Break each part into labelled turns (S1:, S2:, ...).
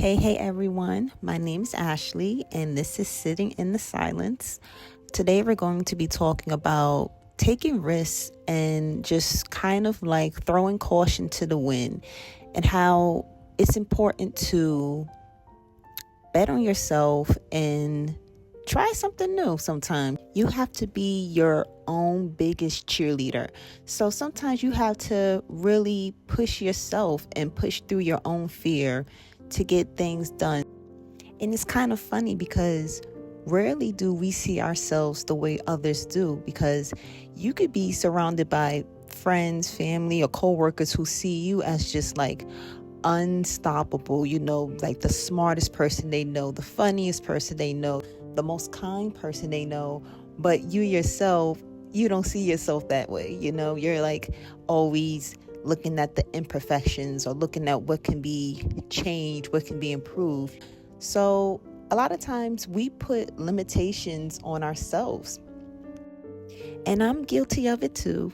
S1: Hey everyone. My name's Ashley, and this is Sitting in the Silence. Today, we're going to be talking about taking risks and just kind of like throwing caution to the wind, and how it's important to bet on yourself and try something new sometimes. You have to be your own biggest cheerleader. So sometimes you have to really push yourself and push through your own fear to get things done. And it's kind of funny because rarely do we see ourselves the way others do, because you could be surrounded by friends, family, or coworkers who see you as just like unstoppable, like the smartest person they know, the funniest person they know, the most kind person they know. But you yourself, you don't see yourself that way. You're like always looking at the imperfections or looking at what can be changed, what can be improved. So a lot of times we put limitations on ourselves. And I'm guilty of it too.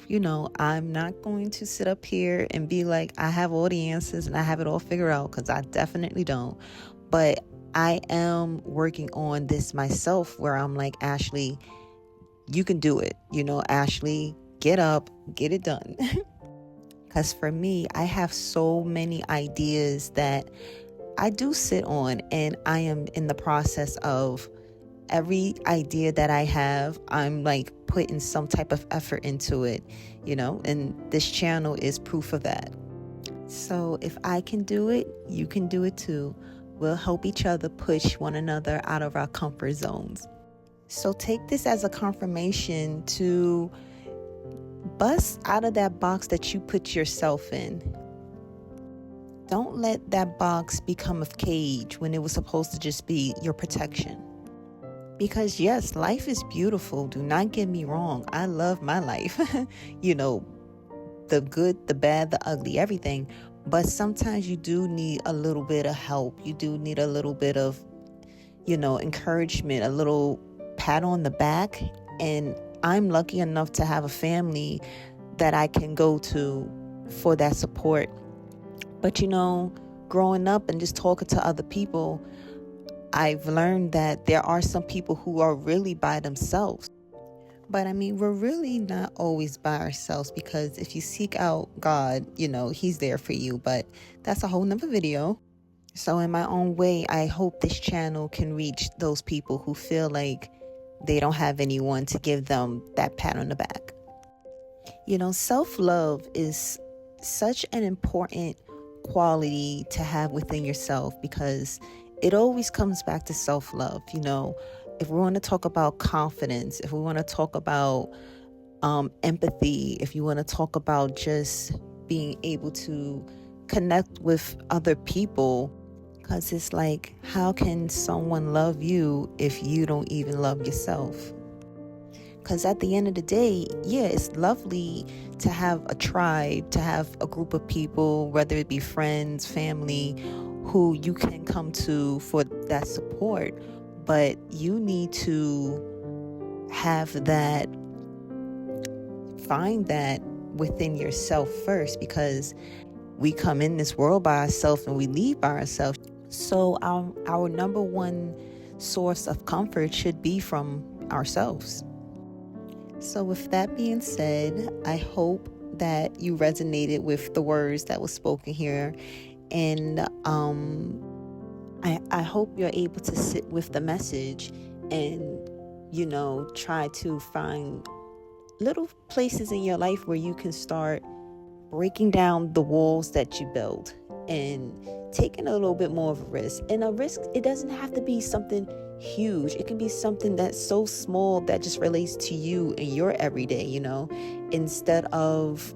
S1: I'm not going to sit up here and be like, I have all the answers and I have it all figured out, because I definitely don't. But I am working on this myself, where I'm like, Ashley, you can do it. Ashley, get up, get it done. Because for me, I have so many ideas that I do sit on, and I am in the process of every idea that I have, I'm like putting some type of effort into it, and this channel is proof of that. So if I can do it, you can do it too. We'll help each other push one another out of our comfort zones. So take this as a confirmation to bust out of that box that you put yourself in. Don't let that box become a cage when it was supposed to just be your protection. Because yes, life is beautiful. Do not get me wrong. I love my life. The good, the bad, the ugly, everything. But sometimes you do need a little bit of help. You do need a little bit of, encouragement, a little pat on the back. And I'm lucky enough to have a family that I can go to for that support. But, growing up and just talking to other people, I've learned that there are some people who are really by themselves. But we're really not always by ourselves, because if you seek out God, He's there for you. But that's a whole nother video. So in my own way, I hope this channel can reach those people who feel like they don't have anyone to give them that pat on the back. Self-love is such an important quality to have within yourself, because it always comes back to self-love. If we want to talk about confidence, if we want to talk about empathy, if you want to talk about just being able to connect with other people, because it's like, how can someone love you if you don't even love yourself? Because at the end of the day, yeah, it's lovely to have a tribe, to have a group of people, whether it be friends, family, who you can come to for that support. But you need to have that, find that within yourself first, because we come in this world by ourselves and we leave by ourselves. So our number one source of comfort should be from ourselves. So with that being said, I hope that you resonated with the words that was spoken here. And I hope you're able to sit with the message and, try to find little places in your life where you can start breaking down the walls that you build and taking a little bit more of a risk. And a risk, it doesn't have to be something huge. It can be something that's so small that just relates to you and your everyday, instead of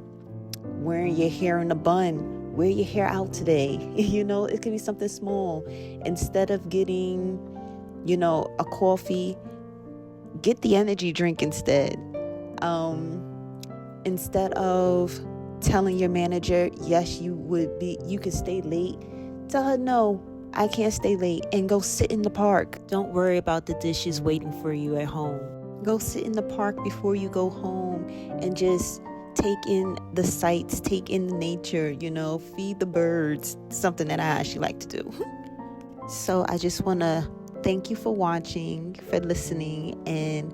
S1: wearing your hair in a bun, wear your hair out today. It can be something small. Instead of getting, a coffee, get the energy drink instead. Instead of telling your manager, yes, you can stay late, tell her, no, I can't stay late, and go sit in the park. Don't worry about the dishes waiting for you at home. Go sit in the park before you go home and just take in the sights, take in the nature, feed the birds, something that I actually like to do. So I just want to thank you for watching, for listening, and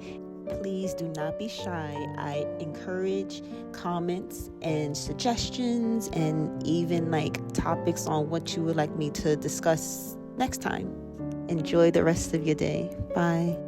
S1: please do not be shy. I encourage comments and suggestions and even like topics on what you would like me to discuss next time. Enjoy the rest of your day. Bye.